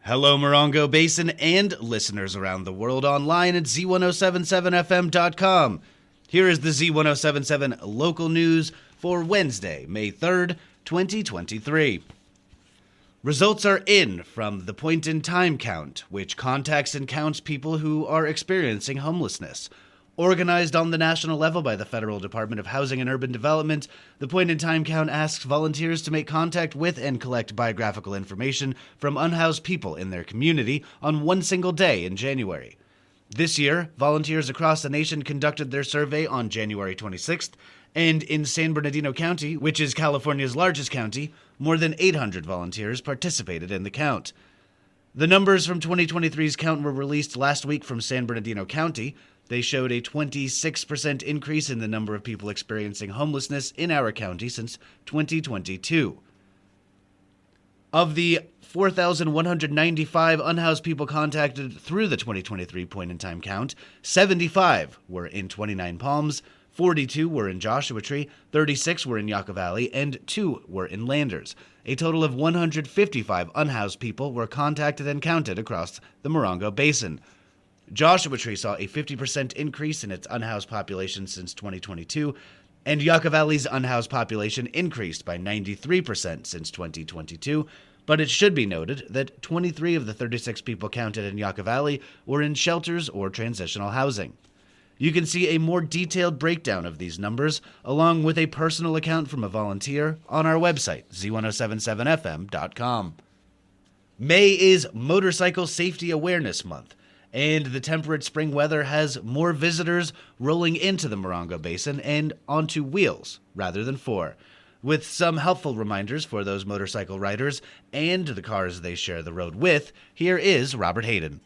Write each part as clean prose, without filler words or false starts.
Hello, Morongo Basin and listeners around the world online at Z107.7fm.com. Here is the Z107.7 local news for Wednesday, May 3rd, 2023. Results are in from the point-in-time count, which contacts and counts people who are experiencing homelessness. Organized on the national level by the Federal Department of Housing and Urban Development, the point-in-time count asks volunteers to make contact with and collect biographical information from unhoused people in their community on one single day in January. This year, volunteers across the nation conducted their survey on January 26th, and in San Bernardino County, which is California's largest county, more than 800 volunteers participated in the count. The numbers from 2023's count were released last week from San Bernardino County. They showed a 26% increase in the number of people experiencing homelessness in our county since 2022. Of the 4,195 unhoused people contacted through the 2023 point-in-time count, 75 were in 29 Palms, 42 were in Joshua Tree, 36 were in Yucca Valley, and 2 were in Landers. A total of 155 unhoused people were contacted and counted across the Morongo Basin. Joshua Tree saw a 50% increase in its unhoused population since 2022, and Yucca Valley's unhoused population increased by 93% since 2022, but it should be noted that 23 of the 36 people counted in Yucca Valley were in shelters or transitional housing. You can see a more detailed breakdown of these numbers, along with a personal account from a volunteer, on our website, z107.7fm.com. May is Motorcycle Safety Awareness Month, and the temperate spring weather has more visitors rolling into the Morongo Basin and onto wheels rather than four, with some helpful reminders for those motorcycle riders and the cars they share the road with. Here is Robert Hayden.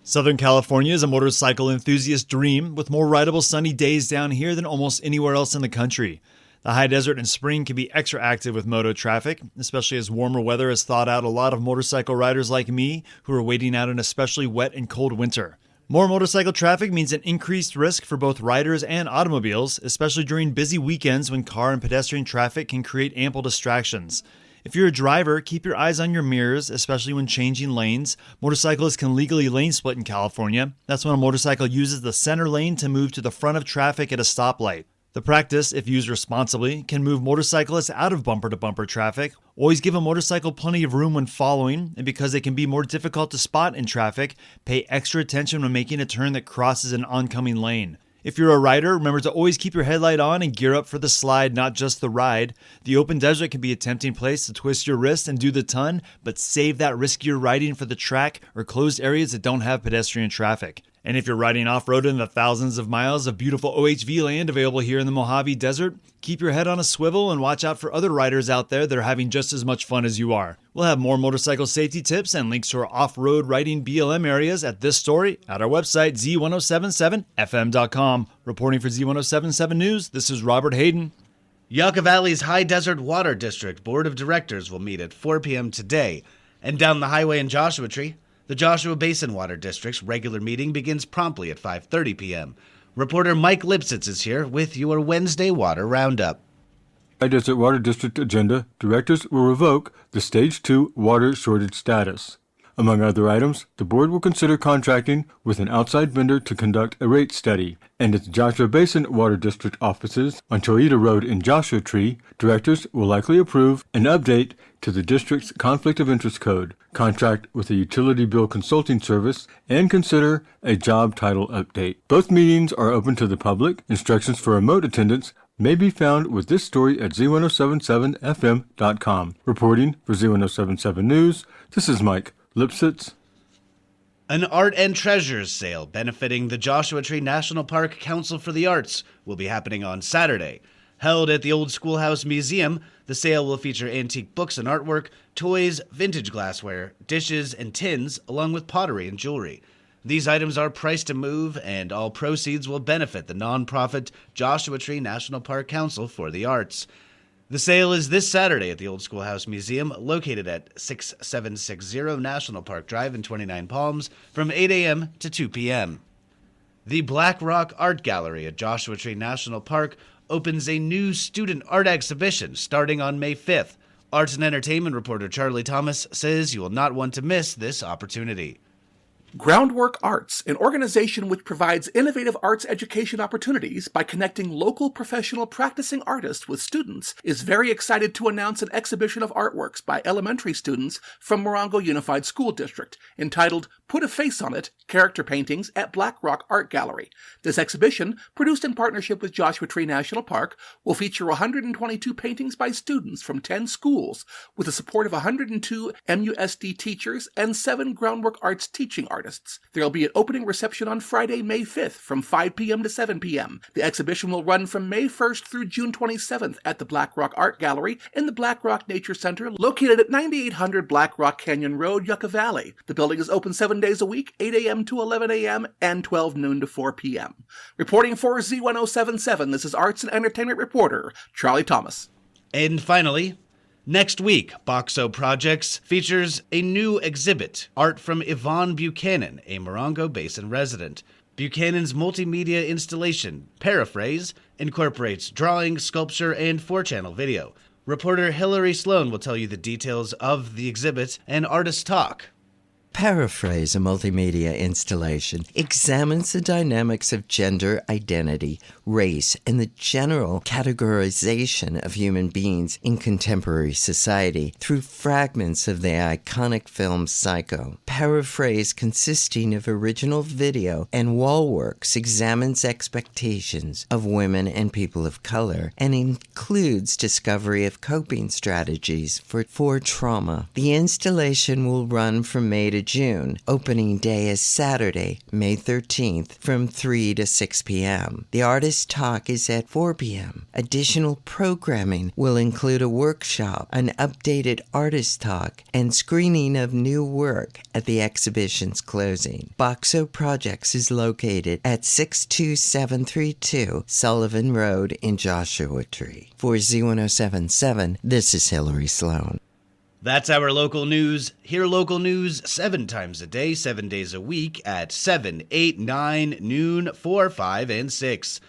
Southern California is a motorcycle enthusiast dream, with more rideable sunny days down here than almost anywhere else in the country. The high desert in spring can be extra active with moto traffic, especially as warmer weather has thawed out a lot of motorcycle riders like me who are waiting out an especially wet and cold winter. More motorcycle traffic means an increased risk for both riders and automobiles, especially during busy weekends when car and pedestrian traffic can create ample distractions. If you're a driver, keep your eyes on your mirrors, especially when changing lanes. Motorcyclists can legally lane split in California. That's when a motorcycle uses the center lane to move to the front of traffic at a stoplight. The practice, if used responsibly, can move motorcyclists out of bumper-to-bumper traffic. Always give a motorcycle plenty of room when following, and because they can be more difficult to spot in traffic, pay extra attention when making a turn that crosses an oncoming lane. If you're a rider, remember to always keep your headlight on and gear up for the slide, not just the ride. The open desert can be a tempting place to twist your wrist and do the ton, but save that riskier riding for the track or closed areas that don't have pedestrian traffic. And if you're riding off-road in the thousands of miles of beautiful OHV land available here in the Mojave Desert, keep your head on a swivel and watch out for other riders out there that are having just as much fun as you are. We'll have more motorcycle safety tips and links to our off-road riding BLM areas at this story at our website, z107.7fm.com. Reporting for Z107.7 News, this is Robert Hayden. Yucca Valley's High Desert Water District Board of Directors will meet at 4 p.m. today, and down the highway in Joshua Tree, the Joshua Basin Water District's regular meeting begins promptly at 5:30 p.m. Reporter Mike Lipsitz is here with your Wednesday Water Roundup. High Desert Water District agenda, directors will revoke the Stage 2 water shortage status. Among other items, the board will consider contracting with an outside vendor to conduct a rate study, and at the Joshua Basin Water District offices on Toledo Road in Joshua Tree, directors will likely approve an update to the district's Conflict of Interest Code, contract with a utility bill consulting service, and consider a job title update. Both meetings are open to the public. Instructions for remote attendance may be found with this story at z107.7fm.com. Reporting for Z107.7 News, this is Mike Lipsitz. An art and treasures sale benefiting the Joshua Tree National Park Council for the Arts will be happening on Saturday. Held at the Old Schoolhouse Museum, the sale will feature antique books and artwork, toys, vintage glassware, dishes, and tins, along with pottery and jewelry. These items are priced to move, and all proceeds will benefit the nonprofit Joshua Tree National Park Council for the Arts. The sale is this Saturday at the Old Schoolhouse Museum, located at 6760 National Park Drive in 29 Palms, from 8 a.m. to 2 p.m. The Black Rock Art Gallery at Joshua Tree National Park opens a new student art exhibition starting on May 5th. Arts and entertainment reporter Charlie Thomas says you will not want to miss this opportunity. Groundwork Arts, an organization which provides innovative arts education opportunities by connecting local professional practicing artists with students, is very excited to announce an exhibition of artworks by elementary students from Morongo Unified School District entitled Put a Face on It, Character Paintings at Black Rock Art Gallery. This exhibition, produced in partnership with Joshua Tree National Park, will feature 122 paintings by students from 10 schools, with the support of 102 MUSD teachers and 7 Groundwork Arts teaching artists. There will be an opening reception on Friday, May 5th from 5 p.m. to 7 p.m. The exhibition will run from May 1st through June 27th at the Black Rock Art Gallery in the Black Rock Nature Center located at 9800 Black Rock Canyon Road, Yucca Valley. The building is open 7 days a week, 8 a.m. to 11 a.m. and 12 noon to 4 p.m. Reporting for Z107.7, this is arts and entertainment reporter Charlie Thomas. And finally, next week, Boxo Projects features a new exhibit, art from Yvonne Buchanan, a Morongo Basin resident. Buchanan's multimedia installation, Paraphrase, incorporates drawing, sculpture, and 4-channel video. Reporter Hillary Sloan will tell you the details of the exhibit and artist talk. Paraphrase, a multimedia installation, examines the dynamics of gender identity, race, and the general categorization of human beings in contemporary society through fragments of the iconic film Psycho. Paraphrase, consisting of original video and wall works, examines expectations of women and people of color and includes discovery of coping strategies for trauma. The installation will run from May to June. Opening day is Saturday, May 13th from 3 to 6 p.m. The artist talk is at 4 p.m. Additional programming will include a workshop, an updated artist talk, and screening of new work at the exhibition's closing. Boxo Projects is located at 62732 Sullivan Road in Joshua Tree. For Z107.7, this is Hillary Sloan. That's our local news. Hear local news 7 times a day, 7 days a week at 7, 8, 9, noon, 4, 5, and 6.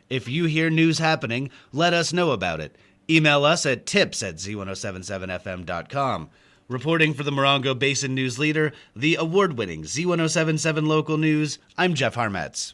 If you hear news happening, let us know about it. Email us at tips@z1077fm.com. Reporting for the Morongo Basin News Leader, the award-winning Z107.7 Local News, I'm Jeff Harmetz.